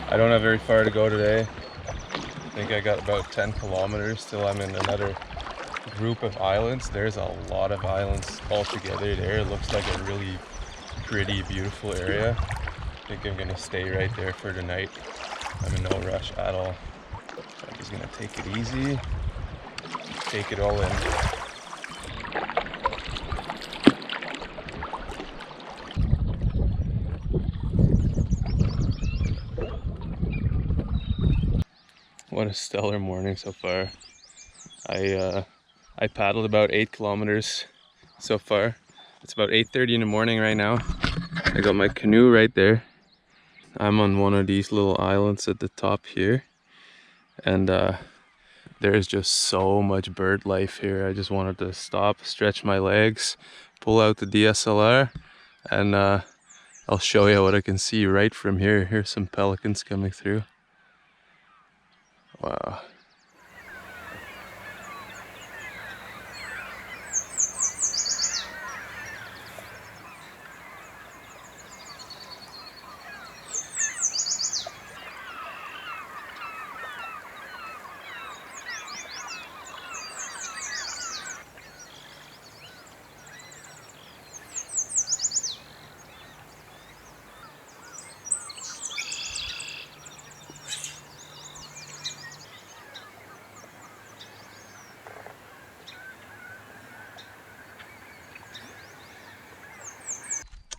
I don't have very far to go today. I think I got about 10 kilometers till I'm in another group of islands. There's a lot of islands all together there. It looks like a really pretty, beautiful area. I think I'm gonna stay right there for the night. I'm in no rush at all. So I'm just gonna take it easy, take it all in. What a stellar morning so far. I paddled about 8 kilometers so far. It's about 8:30 in the morning right now. I got my canoe right there. I'm on one of these little islands at the top here, and there's just so much bird life here. I just wanted to stop, stretch my legs, pull out the DSLR, and I'll show you what I can see right from here. Here's some pelicans coming through. Wow.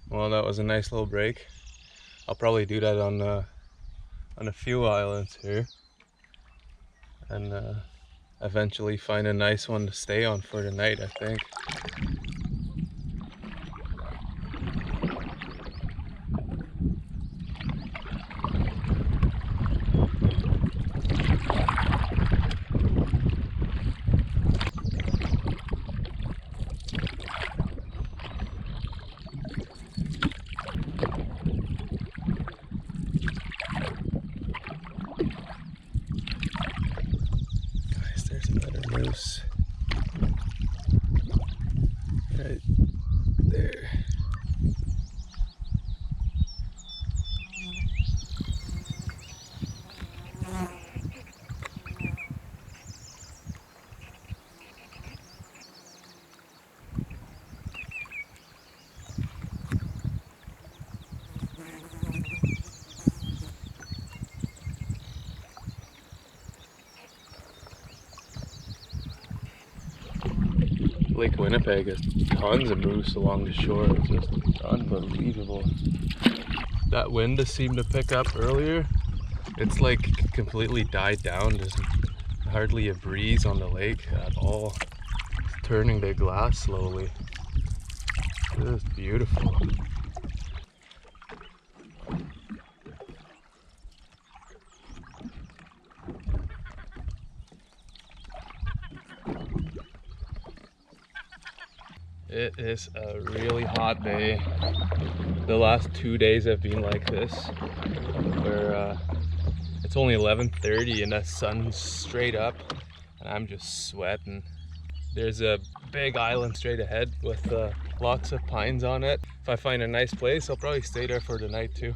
Well, that was a nice little break. I'll probably do that on a few islands here, and eventually find a nice one to stay on for the night, I think. There's another moose right there. Lake Winnipeg has tons of moose along the shore. It's just unbelievable. That wind that seemed to pick up earlier, it's like completely died down. There's hardly a breeze on the lake at all. It's turning to glass slowly. This is beautiful. It is a really hot day. The last 2 days have been like this, where it's only 11:30 and the sun's straight up and I'm just sweating. There's a big island straight ahead with lots of pines on it. If I find a nice place, I'll probably stay there for the night too.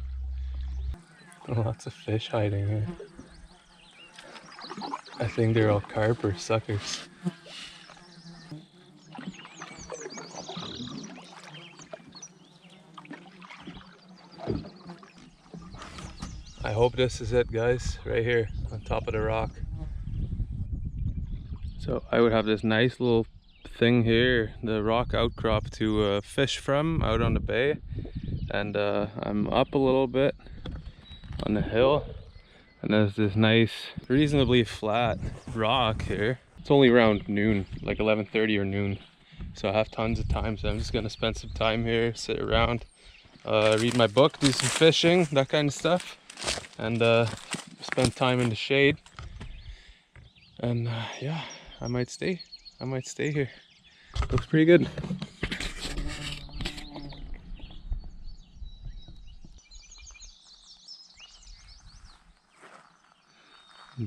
Lots of fish hiding here. I think they're all carp or suckers. I hope this is it, guys, right here on top of the rock. So I would have this nice little thing here, the rock outcrop to fish from out on the bay, and I'm up a little bit on the hill, and there's this nice, reasonably flat rock here. It's only around noon, like 11:30 or noon, so I have tons of time. So I'm just gonna spend some time here, sit around, read my book, do some fishing, that kind of stuff, and spend time in the shade. And yeah, I might stay here. Looks pretty good.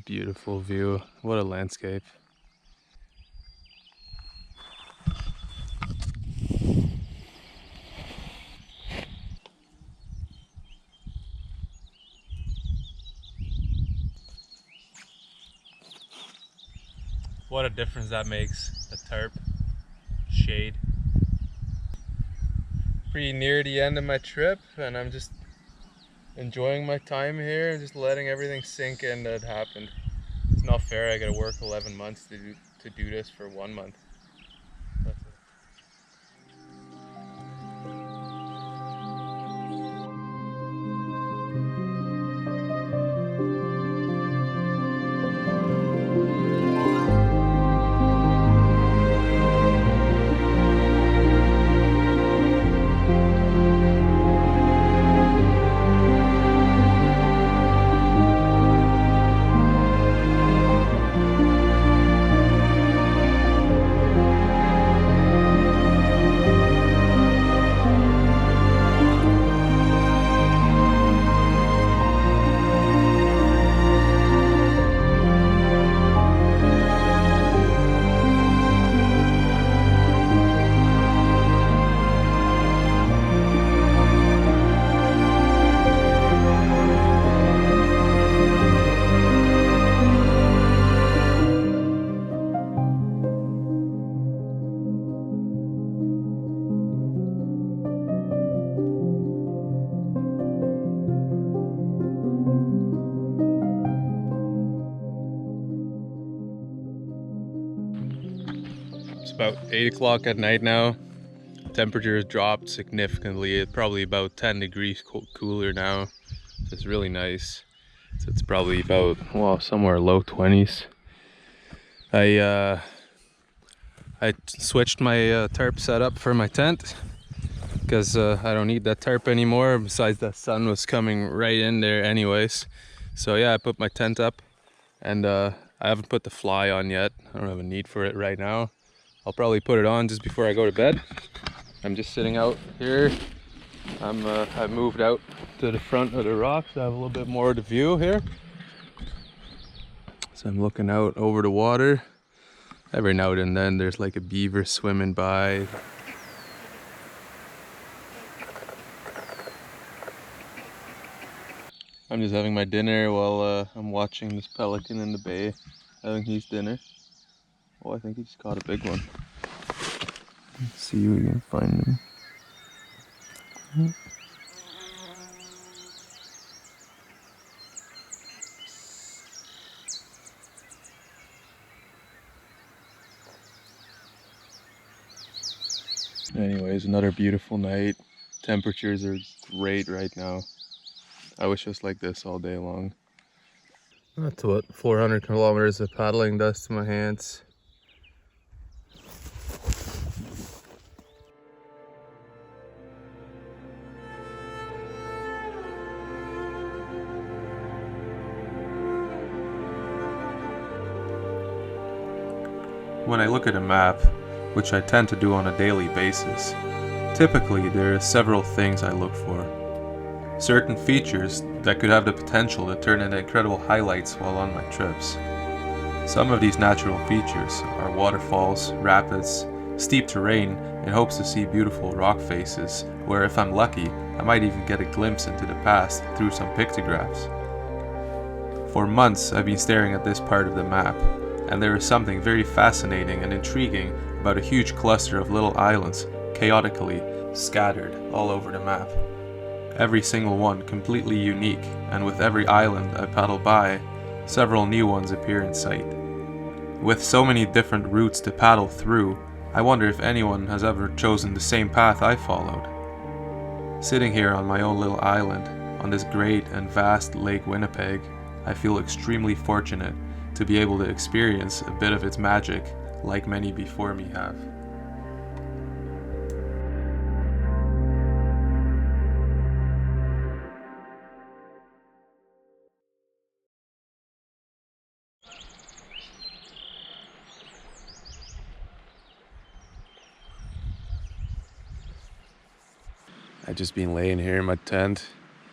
Beautiful view. What a landscape. What a difference that makes. The tarp, shade. Pretty near the end of my trip, and I'm just enjoying my time here and just letting everything sink in that happened. It's not fair. I gotta work 11 months to do this for 1 month. That's it. It's about 8 o'clock at night now. Temperature has dropped significantly. It's probably about 10 degrees cooler now. So it's really nice. So it's probably about, well, somewhere low 20s. I switched my tarp setup for my tent because I don't need that tarp anymore. Besides, the sun was coming right in there anyways. So yeah, I put my tent up, and I haven't put the fly on yet. I don't have a need for it right now. I'll probably put it on just before I go to bed. I'm just sitting out here. I moved out to the front of the rocks. I have a little bit more of the view here. So I'm looking out over the water. Every now and then there's like a beaver swimming by. I'm just having my dinner while I'm watching this pelican in the bay having his dinner. Oh, I think he just caught a big one. Let's see if we can find him. Anyways, another beautiful night. Temperatures are great right now. I wish it was like this all day long. That's what 400 kilometers of paddling does to my hands. When I look at a map, which I tend to do on a daily basis, typically there are several things I look for. Certain features that could have the potential to turn into incredible highlights while on my trips. Some of these natural features are waterfalls, rapids, steep terrain, in hopes to see beautiful rock faces, where if I'm lucky, I might even get a glimpse into the past through some pictographs. For months I've been staring at this part of the map, and there is something very fascinating and intriguing about a huge cluster of little islands chaotically scattered all over the map. Every single one completely unique, and with every island I paddle by, several new ones appear in sight. With so many different routes to paddle through, I wonder if anyone has ever chosen the same path I followed. Sitting here on my own little island, on this great and vast Lake Winnipeg, I feel extremely fortunate to be able to experience a bit of its magic like many before me have. I've just been laying here in my tent.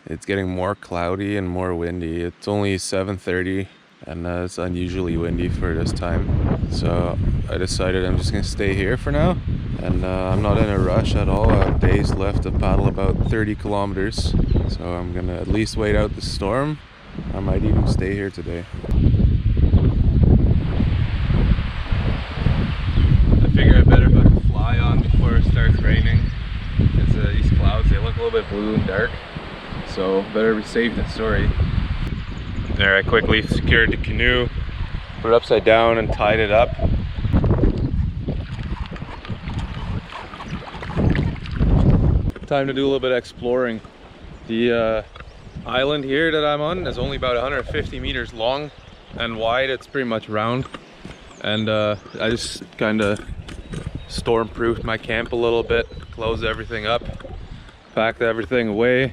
It's getting more cloudy and more windy. It's only 7:30 and it's unusually windy for this time. So I decided I'm just gonna stay here for now. And I'm not in a rush at all. I have days left to paddle about 30 kilometers. So I'm gonna at least wait out the storm. I might even stay here today. it's raining. It's these clouds, they look a little bit blue and dark, so better be safe than sorry. There, I quickly secured the canoe, put it upside down and tied it up. Time to do a little bit of exploring. The island here that I'm on is only about 150 meters long and wide. It's pretty much round, and I just kind of storm-proofed my camp a little bit, closed everything up, packed everything away.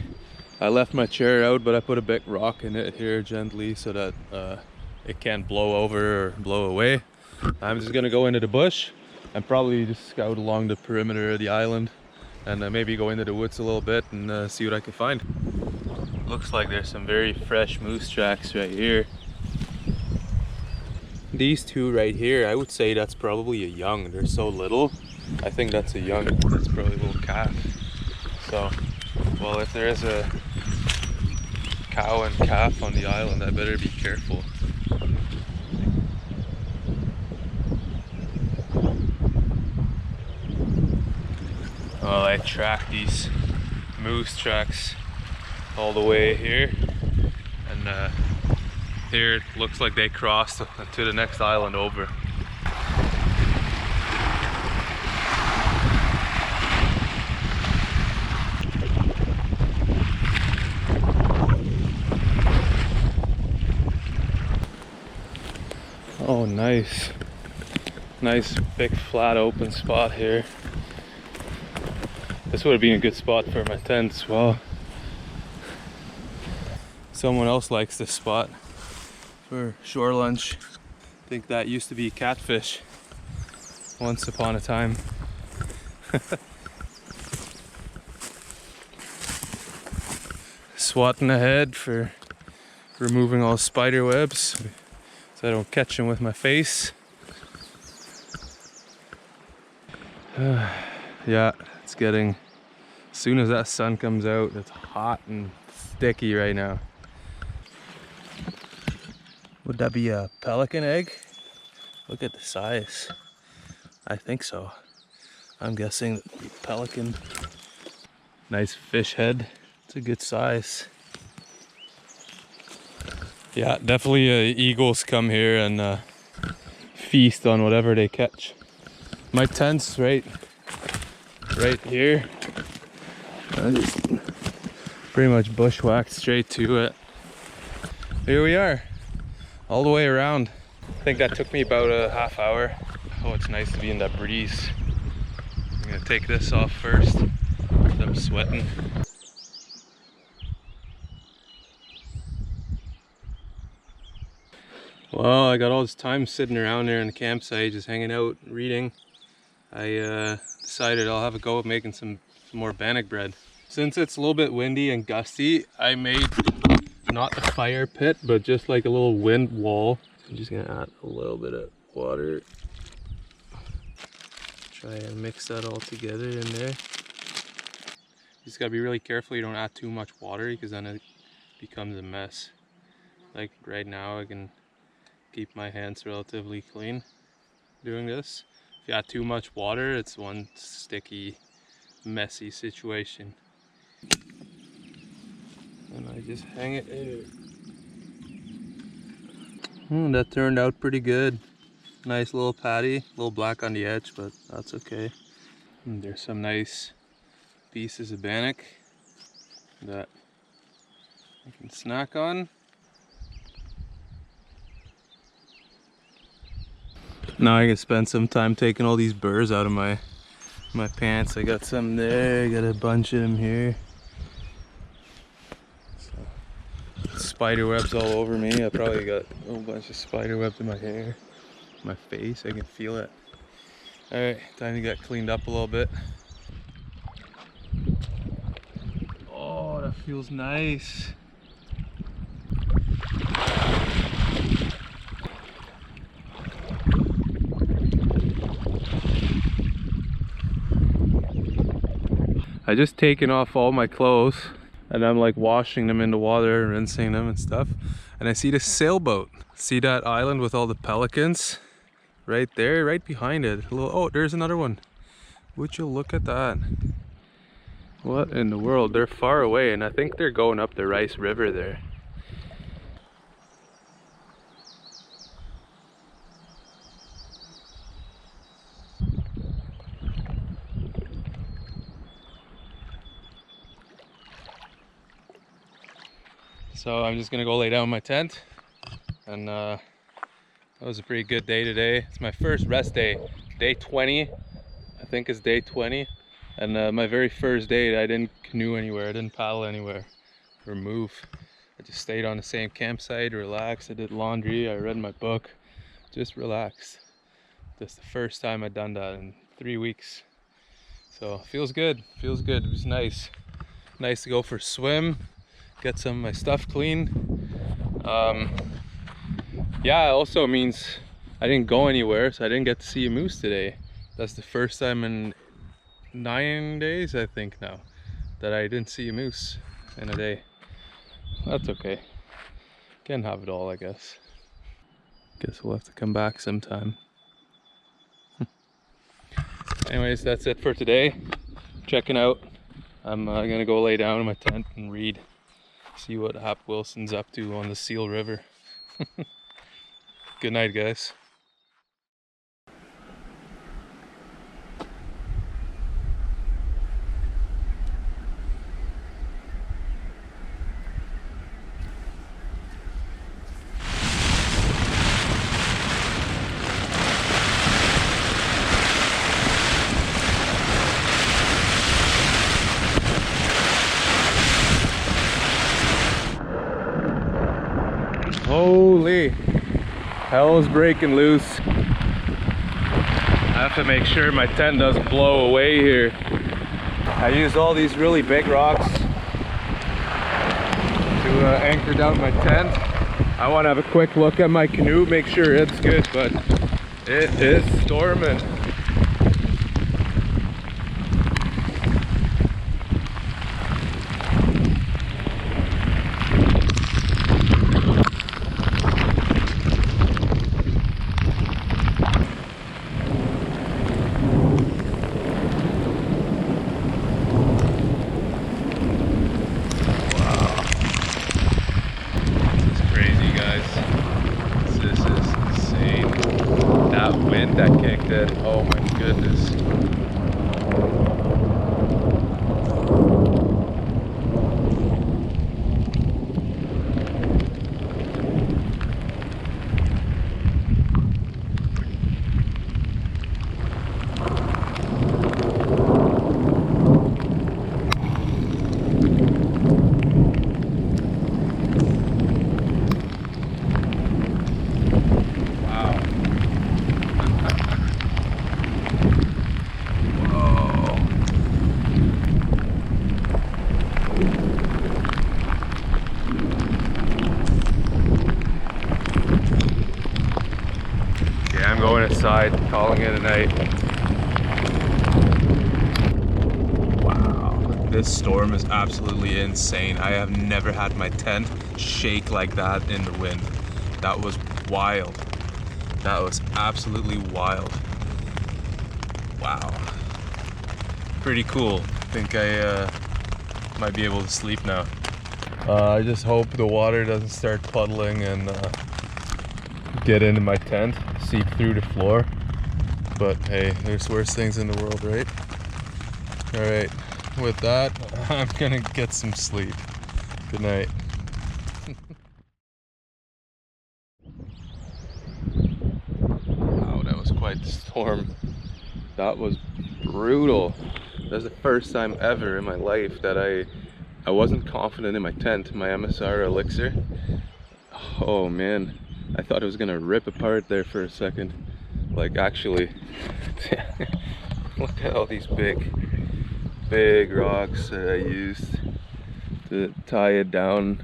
I left my chair out, but I put a big rock in it here gently so that it can't blow over or blow away. I'm just gonna go into the bush and probably just scout along the perimeter of the island, and maybe go into the woods a little bit and see what I can find. Looks like there's some very fresh moose tracks right here. These two right here, I would say that's probably a young. They're so little. I think that's a young. That's probably a little calf. So, well, if there is a cow and calf on the island, I better be careful. Well, I tracked these moose tracks all the way here, and here it looks like they crossed to the next island over. Oh, nice. Nice big flat open spot here. This would have been a good spot for my tent as well. Someone else likes this spot for shore lunch. I think that used to be catfish once upon a time. Swatting ahead for removing all spider webs so I don't catch them with my face. Yeah, it's getting, as soon as that sun comes out, it's hot and sticky right now. Would that be a pelican egg? Look at the size. I think so. I'm guessing pelican. Nice fish head. It's a good size. Yeah, definitely eagles come here and feast on whatever they catch. My tent's right here. I just pretty much bushwhacked straight to it. Here we are, all the way around. I think that took me about a half hour. Oh, it's nice to be in that breeze. I'm gonna take this off first. I'm sweating. Well, I got all this time sitting around there in the campsite, just hanging out, reading. I decided I'll have a go at making some more bannock bread. Since it's a little bit windy and gusty, I made not a fire pit, but just like a little wind wall. I'm just gonna add a little bit of water. Try and mix that all together in there. You just gotta be really careful you don't add too much water, because then it becomes a mess. Like right now, I can keep my hands relatively clean doing this. If you add too much water, it's one sticky, messy situation. And I just hang it here. That turned out pretty good. Nice little patty, a little black on the edge, but that's okay. And there's some nice pieces of bannock that I can snack on. Now I can spend some time taking all these burrs out of my pants. I got some there, I got a bunch of them here. So, spider webs all over me. I probably got a whole bunch of spider webs in my hair, my face. I can feel it. Alright, time to get cleaned up a little bit. Oh, that feels nice. I just taken off all my clothes and I'm like washing them in the water, rinsing them and stuff. And I see this sailboat. See that island with all the pelicans? Right there, right behind it. Oh, there's another one. Would you look at that? What in the world? They're far away, and I think they're going up the Rice River there. So I'm just gonna go lay down in my tent, and that was a pretty good day today. It's my first rest day, day 20, I think is day 20, and my very first day I didn't canoe anywhere, I didn't paddle anywhere or move. I just stayed on the same campsite, relaxed. I did laundry, I read my book, just relaxed. That's the first time I've done that in 3 weeks. So feels good, feels good. It was nice to go for a swim, get some of my stuff clean. Yeah, it also means I didn't go anywhere, so I didn't get to see a moose today. That's the first time in 9 days, I think now, that I didn't see a moose in a day. That's okay. Can't have it all, I guess. Guess we'll have to come back sometime. Anyways, that's it for today. Checking out. I'm gonna go lay down in my tent and read. See what Hap Wilson's up to on the Seal River. Good night, guys. Holy hell is breaking loose. I have to make sure my tent doesn't blow away here. I used all these really big rocks to anchor down my tent. I want to have a quick look at my canoe, make sure it's good, but it is storming. That kicked in. Oh my goodness. Inside, calling it a night. Wow, this storm is absolutely insane. I have never had my tent shake like that in the wind. That was wild. That was absolutely wild. Wow. Pretty cool. I think I might be able to sleep now. I just hope the water doesn't start puddling and get into my tent, seep through the floor. But hey, there's worse things in the world, right? Alright, with that, I'm gonna get some sleep. Good night. Wow, that was quite the storm. That was brutal. That's the first time ever in my life that I wasn't confident in my tent, my MSR Elixir. Oh man, I thought it was gonna rip apart there for a second. Like actually, look at all these big rocks that I used to tie it down.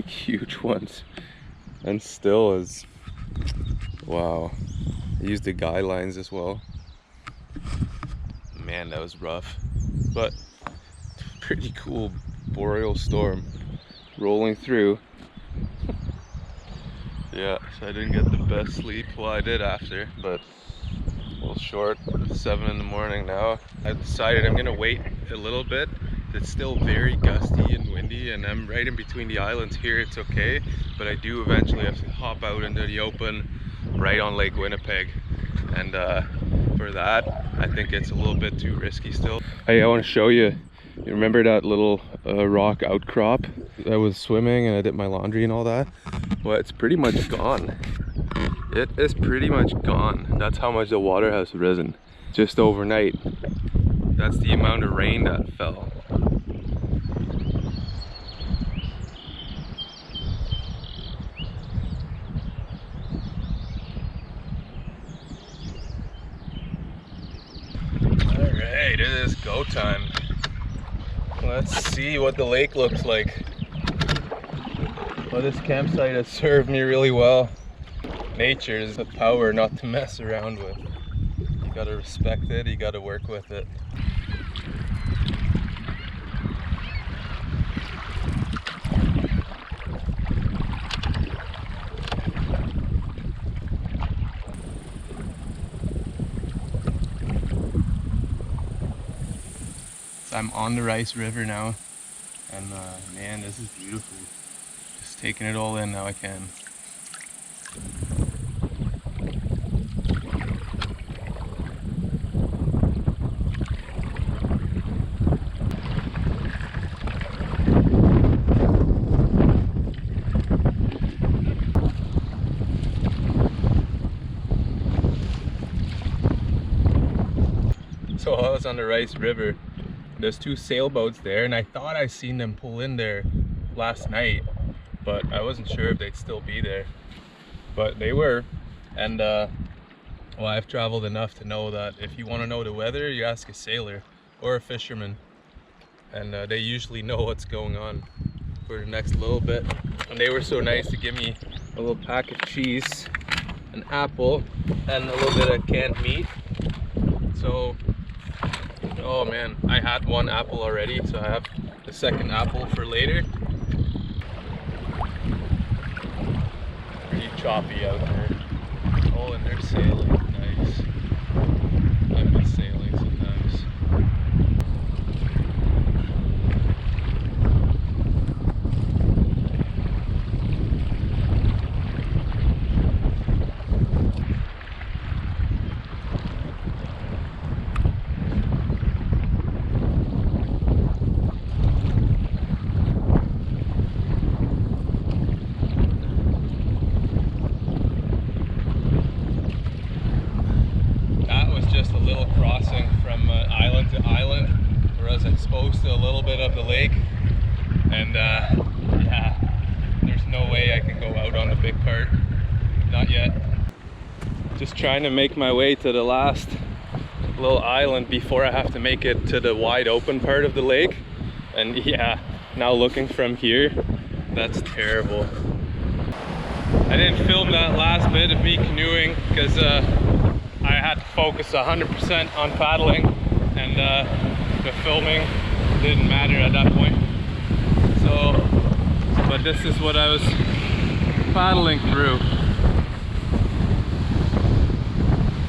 Huge ones. And still is, wow. I used the guy lines as well. Man, that was rough. But pretty cool boreal storm rolling through. Yeah, so I didn't get the best sleep. Well, I did after, but little short, 7 in the morning now. I've decided I'm gonna wait a little bit. It's still very gusty and windy, and I'm right in between the islands here. It's okay, but I do eventually have to hop out into the open right on Lake Winnipeg, and for that I think it's a little bit too risky still. Hey, I want to show you. You remember that little rock outcrop? I was swimming and I did my laundry and all that. Well, it's pretty much gone. It is pretty much gone. That's how much the water has risen just overnight. That's the amount of rain that fell. Alright, it is go time. Let's see what the lake looks like. Well, this campsite has served me really well. Nature is a power not to mess around with. You gotta respect it, you gotta work with it. So I'm on the Rice River now, and man, this is beautiful. Just taking it all in now I can. So I was on the Rice River. There's 2 sailboats there, and I thought I seen them pull in there last night, but I wasn't sure if they'd still be there. But they were, and well, I've traveled enough to know that if you want to know the weather, you ask a sailor or a fisherman, and they usually know what's going on for the next little bit. And they were so nice to give me a little pack of cheese, an apple, and a little bit of canned meat. So oh man, I had 1 apple already, so I have the 2nd apple for later. Pretty choppy out there. Oh, and they're sailing. Nice. I miss sailing sometimes. Exposed to a little bit of the lake, and yeah, there's no way I can go out on the big part, not yet. Just trying to make my way to the last little island before I have to make it to the wide open part of the lake. And yeah, now looking from here, that's terrible. I didn't film that last bit of me canoeing because I had to focus 100% on paddling, and the filming didn't matter at that point. So, but this is what I was paddling through,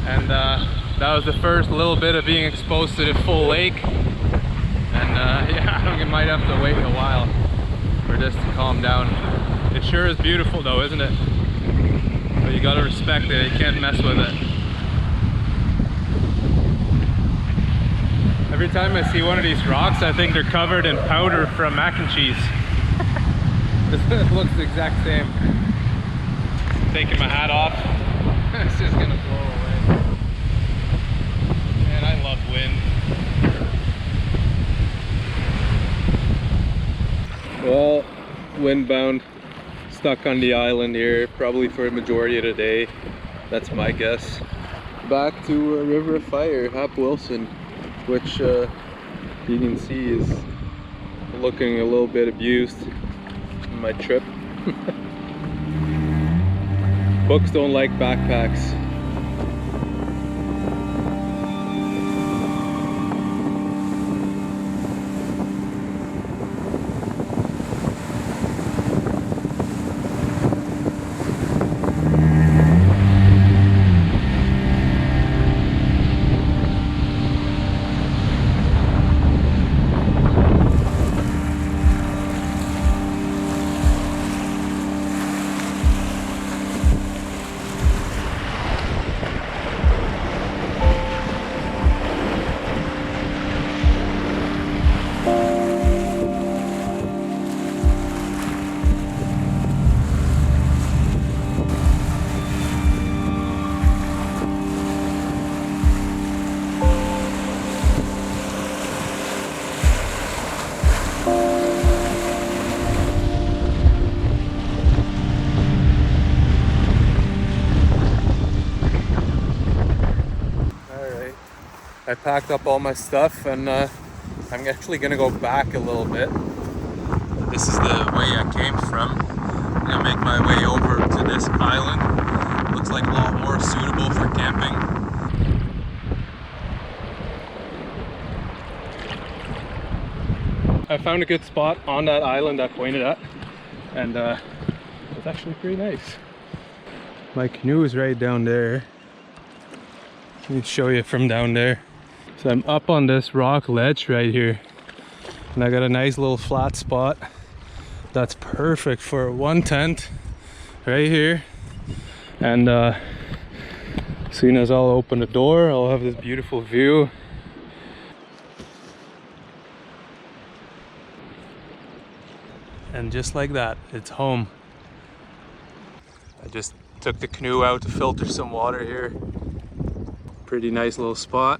and that was the first little bit of being exposed to the full lake. And yeah, I might have to wait a while for this to calm down. It sure is beautiful though, isn't it? But you gotta respect it, you can't mess with it. Every time I see one of these rocks, I think they're covered in powder from mac and cheese. It looks the exact same. Taking my hat off. It's just gonna blow away. Man, I love wind. Well, windbound, stuck on the island here, probably for a majority of the day. That's my guess. Back to River of Fire, Hap Wilson, which you can see is looking a little bit abused in my trip. Books don't like backpacks. I packed up all my stuff, and I'm actually gonna go back a little bit. This is the way I came from. I'm gonna make my way over to this island. Looks like a lot more suitable for camping. I found a good spot on that island I pointed at, and it's actually pretty nice. My canoe is right down there. Let me show you from down there. So I'm up on this rock ledge right here, and I got a nice little flat spot that's perfect for one tent right here. And as soon as I'll open the door, I'll have this beautiful view. And just like that, it's home. I just took the canoe out to filter some water here. Pretty nice little spot.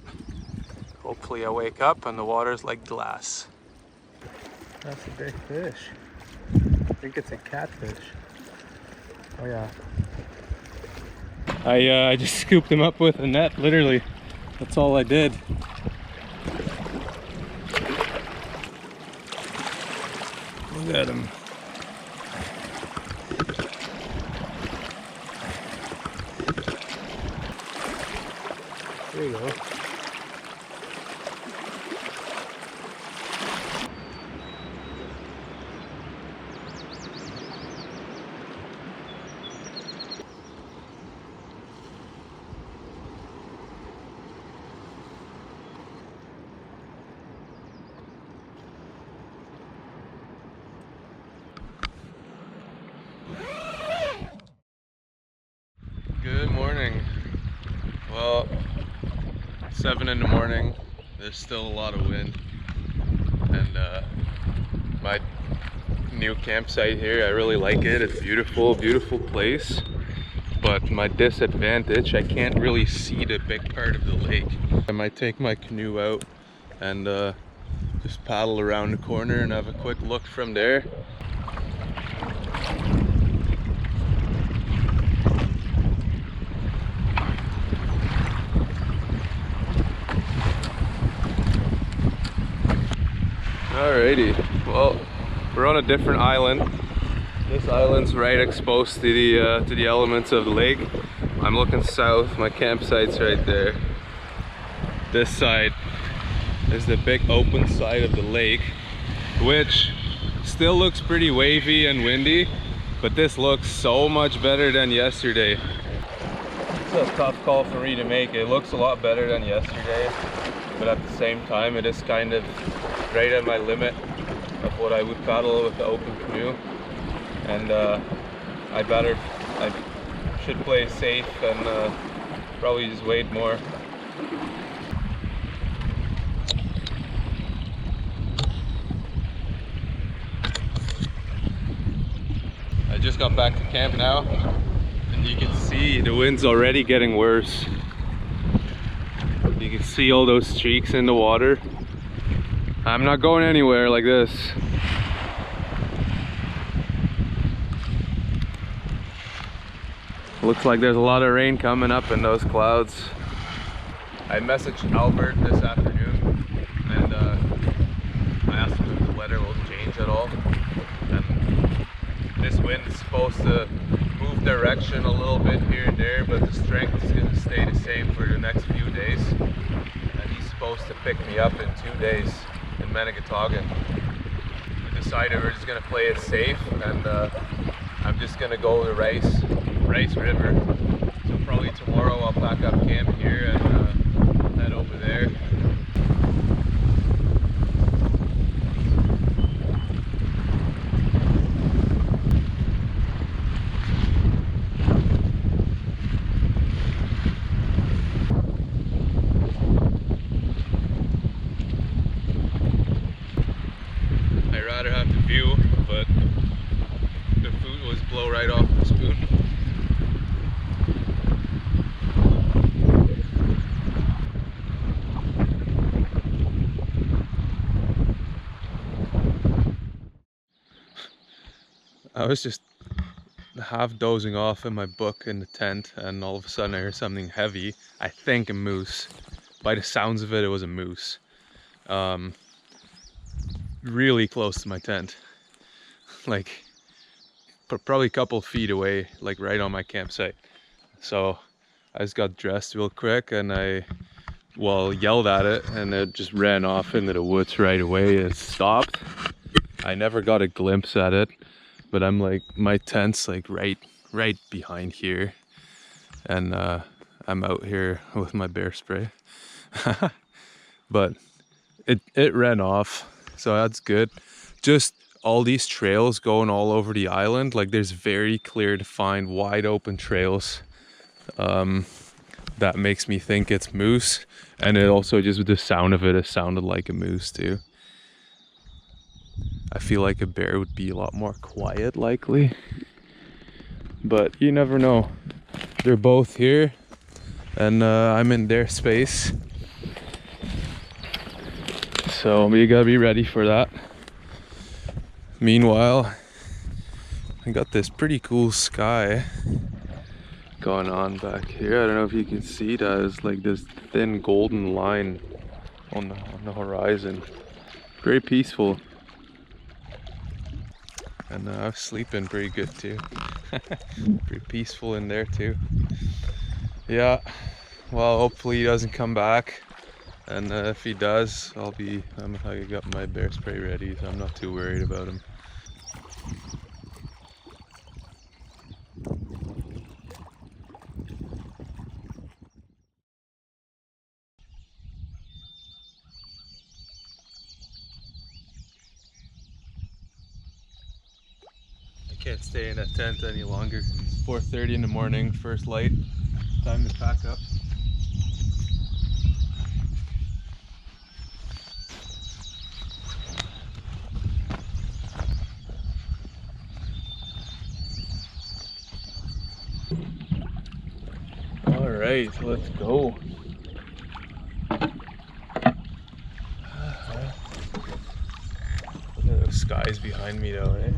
Hopefully I wake up and the water's like glass. That's a big fish. I think it's a catfish. Oh yeah. I just scooped him up with a net, literally. That's all I did. Look at him. There you go. Good morning. Well, 7 in the morning. There's still a lot of wind, and my new campsite here, I really like it. It's beautiful, beautiful place. But my disadvantage, I can't really see the big part of the lake. I might take my canoe out and just paddle around the corner and have a quick look from there. Alrighty, well, we're on a different island. This island's right exposed to the elements of the lake. I'm looking south, my campsite's right there. This side is the big open side of the lake, which still looks pretty wavy and windy, but this looks so much better than yesterday. It's a tough call for me to make. It looks a lot better than yesterday, but at the same time it is kind of right at my limit of what I would paddle with the open canoe. And I should play safe and probably just wait more. I just got back to camp now, and you can see the wind's already getting worse. You can see all those streaks in the water. I'm not going anywhere like this. Looks like there's a lot of rain coming up in those clouds. I messaged Albert this afternoon, and I asked him if the weather will change at all. And this wind is supposed to move direction a little bit here and there, but the strength is going to stay the same for the next few days. And he's supposed to pick me up in 2 days in Manigotagan. We decided we're just going to play it safe, and I'm just going to go to Rice River. So probably tomorrow I'll pack up camp here and head over there. I'd rather have the view, but the food was blow right off the spoon. I was just half dozing off in my book in the tent, and all of a sudden I hear something heavy. I think a moose, by the sounds of it, it was a moose. Really close to my tent. Like, probably a couple feet away, like right on my campsite. So I just got dressed real quick and I yelled at it, and it just ran off into the woods right away. It stopped. I never got a glimpse at it, but I'm like, my tent's like right behind here, and I'm out here with my bear spray. But it ran off, so that's good. Just all these trails going all over the island, like there's very clear defined wide open trails. That makes me think it's moose, and it also, just with the sound of it sounded like a moose too. I feel like a bear would be a lot more quiet likely, but you never know. They're both here, and I'm in their space, so you gotta be ready for that. Meanwhile, I got this pretty cool sky going on back here. I don't know if you can see that. It's like this thin golden line on the horizon. Very peaceful. And I was sleeping pretty good too. Pretty peaceful in there too. Yeah, well, hopefully he doesn't come back. And if he does, I got my bear spray ready, so I'm not too worried about him. Can't stay in a tent any longer. It's 4:30 in the morning, first light. Time to pack up. All right, let's go. Look at those skies behind me though, eh?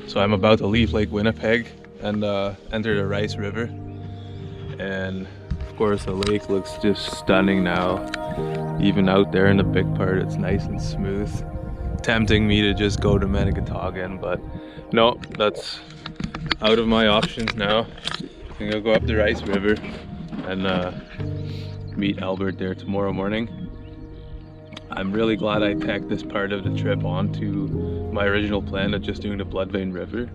So I'm about to leave Lake Winnipeg and enter the Rice River. And of course the lake looks just stunning now. Even out there in the big part, it's nice and smooth. Tempting me to just go to Manigotagan, but no, that's out of my options now. I'm gonna go up the Rice River and meet Albert there tomorrow morning. I'm really glad I tacked this part of the trip onto my original plan of just doing the Bloodvein River.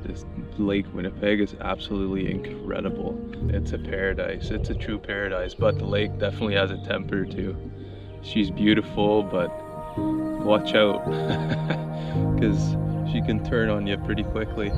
This Lake Winnipeg is absolutely incredible. It's a paradise. It's a true paradise, but the lake definitely has a temper too. She's beautiful, but watch out, because she can turn on you pretty quickly.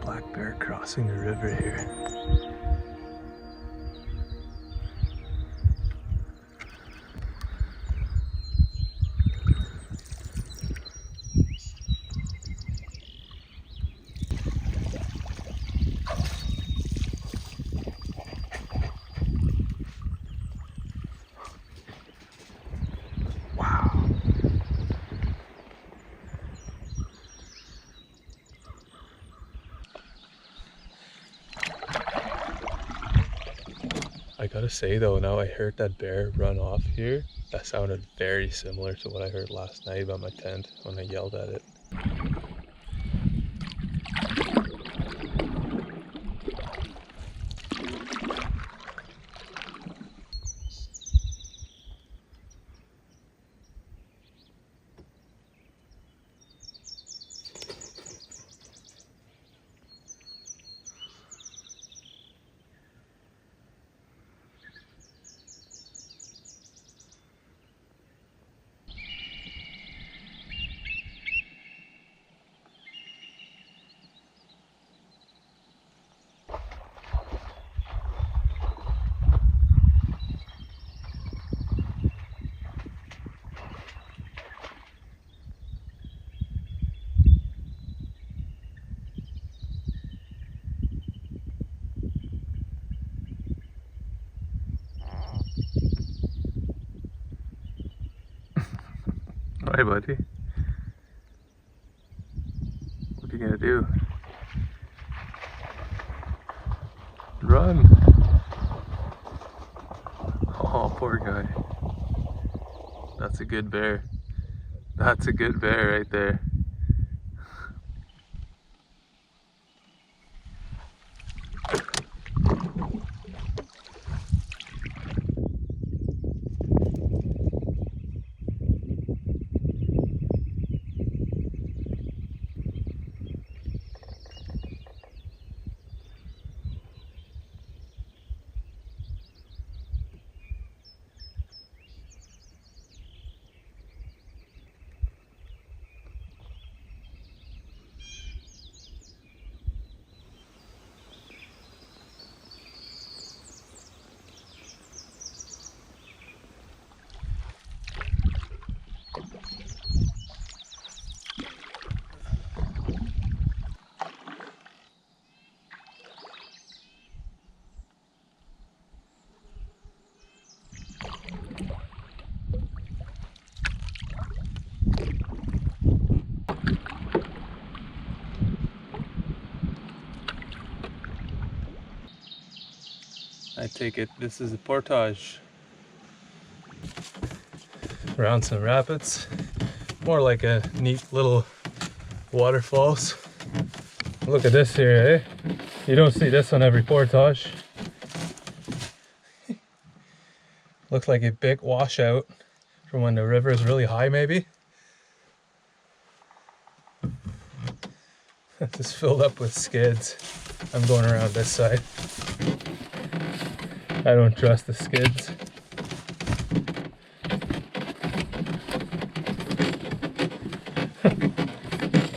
Black bear crossing the river here. Wow. I gotta say though, now I heard that bear run off here. That sounded very similar to what I heard last night about my tent when I yelled at it. Hi, buddy. What are you gonna do? Run! Oh, poor guy. That's a good bear. That's a good bear right there. I take it this is a portage around some rapids. More like a neat little waterfalls. Look at this here, eh? You don't see this on every portage. Looks like a big washout from when the river is really high, maybe. It's filled up with skids. I'm going around this side. I don't trust the skids.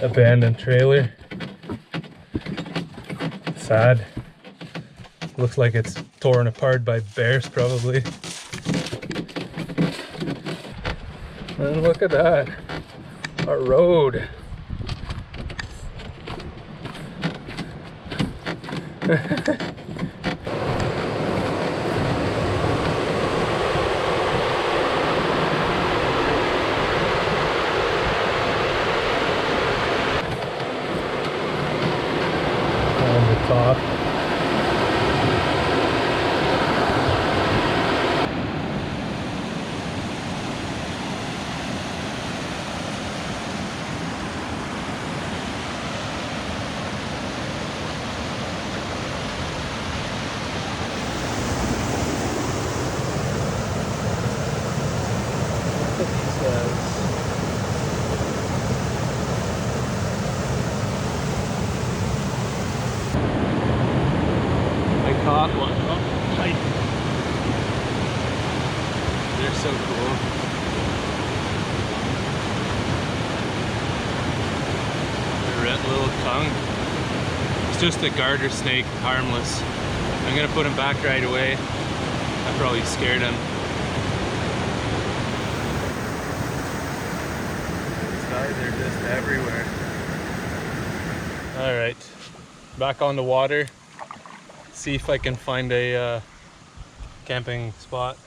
Abandoned trailer. Sad. Looks like it's torn apart by bears, probably. And look at that. Our road. On the top. Caught one. Oh, tight. They're so cool. Their red little tongue. It's just a garter snake, harmless. I'm gonna put him back right away. I probably scared him. These guys are just everywhere. All right, back on the water. See if I can find a camping spot.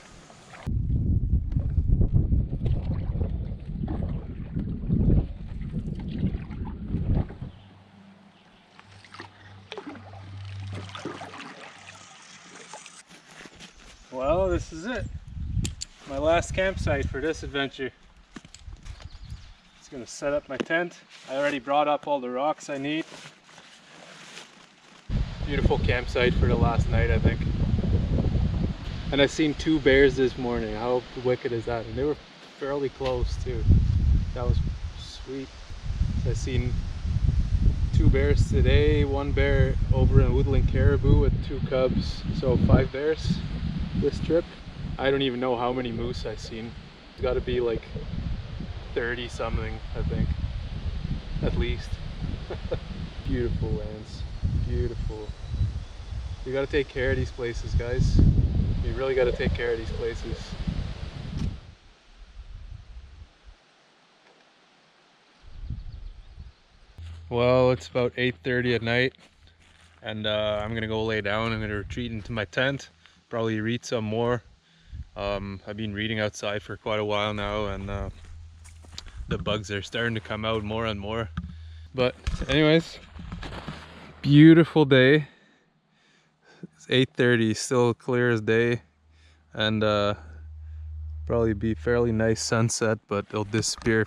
Well, this is it. My last campsite for this adventure. Just gonna set up my tent. I already brought up all the rocks I need. Beautiful campsite for the last night, I think. And I've seen 2 bears this morning. How wicked is that? And they were fairly close too. That was sweet. So I've seen 2 bears today, 1 bear over in Woodland Caribou with 2 cubs. So 5 bears this trip. I don't even know how many moose I've seen. It's got to be like 30 something, I think, at least. Beautiful lands. Beautiful. You gotta take care of these places, guys. You really gotta take care of these places. Well, it's about 8:30 at night, and I'm gonna go lay down. I'm gonna retreat into my tent, probably read some more. I've been reading outside for quite a while now, and the bugs are starting to come out more and more. But anyways, beautiful day. It's 8:30, still clear as day, and probably be fairly nice sunset, but it'll disappear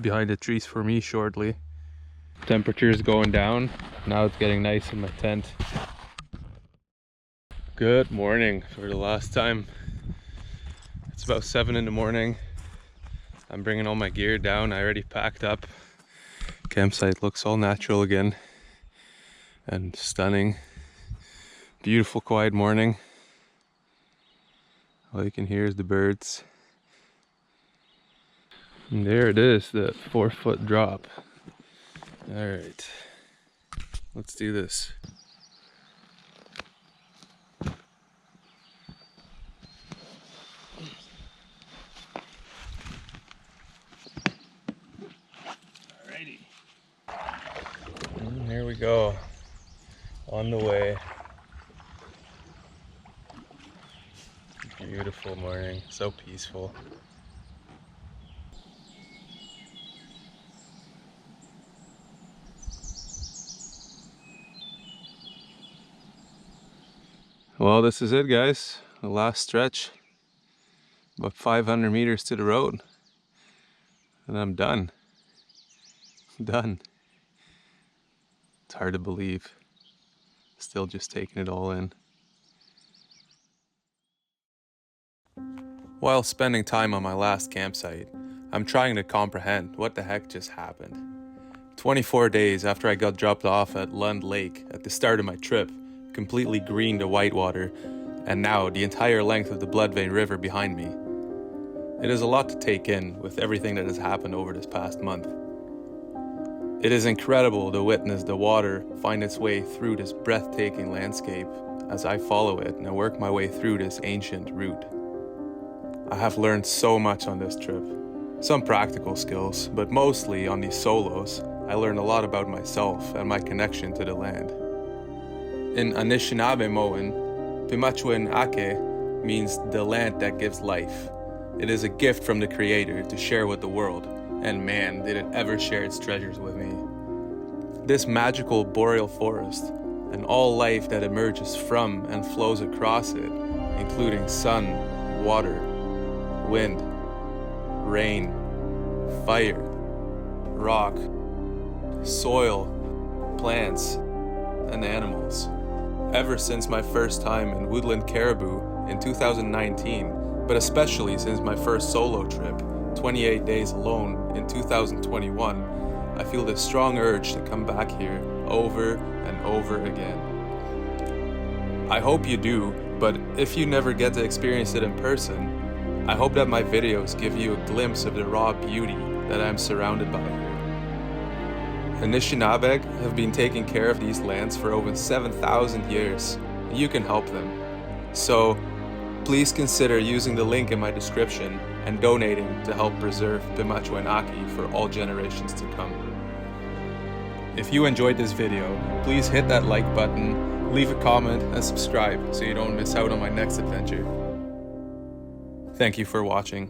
behind the trees for me shortly. Temperature's going down. Now it's getting nice in my tent. Good morning for the last time. It's about 7 in the morning. I'm bringing all my gear down. I already packed up. Campsite looks all natural again and stunning. Beautiful quiet morning. All you can hear is the birds. And there it is, the 4-foot drop. All right, let's do this. Alrighty. And here we go, on the way. Beautiful morning, so peaceful. Well, this is it, guys. The last stretch. About 500 meters to the road. And I'm done. Done. It's hard to believe. Still just taking it all in. While spending time on my last campsite, I'm trying to comprehend what the heck just happened. 24 days after I got dropped off at Lund Lake at the start of my trip, completely green to whitewater, and now the entire length of the Bloodvein River behind me. It is a lot to take in with everything that has happened over this past month. It is incredible to witness the water find its way through this breathtaking landscape as I follow it and work my way through this ancient route. I have learned so much on this trip. Some practical skills, but mostly on these solos, I learned a lot about myself and my connection to the land. In Anishinaabemowin, Pimachwin Ake means the land that gives life. It is a gift from the Creator to share with the world, and man, did it ever share its treasures with me. This magical boreal forest, and all life that emerges from and flows across it, including sun, water, wind, rain, fire, rock, soil, plants, and animals. Ever since my first time in Woodland Caribou in 2019, but especially since my first solo trip, 28 days alone in 2021, I feel this strong urge to come back here over and over again. I hope you do, but if you never get to experience it in person, I hope that my videos give you a glimpse of the raw beauty that I'm surrounded by here. Anishinaabe have been taking care of these lands for over 7,000 years. You can help them. So, please consider using the link in my description and donating to help preserve Pimachwenaki for all generations to come. If you enjoyed this video, please hit that like button, leave a comment, and subscribe so you don't miss out on my next adventure. Thank you for watching.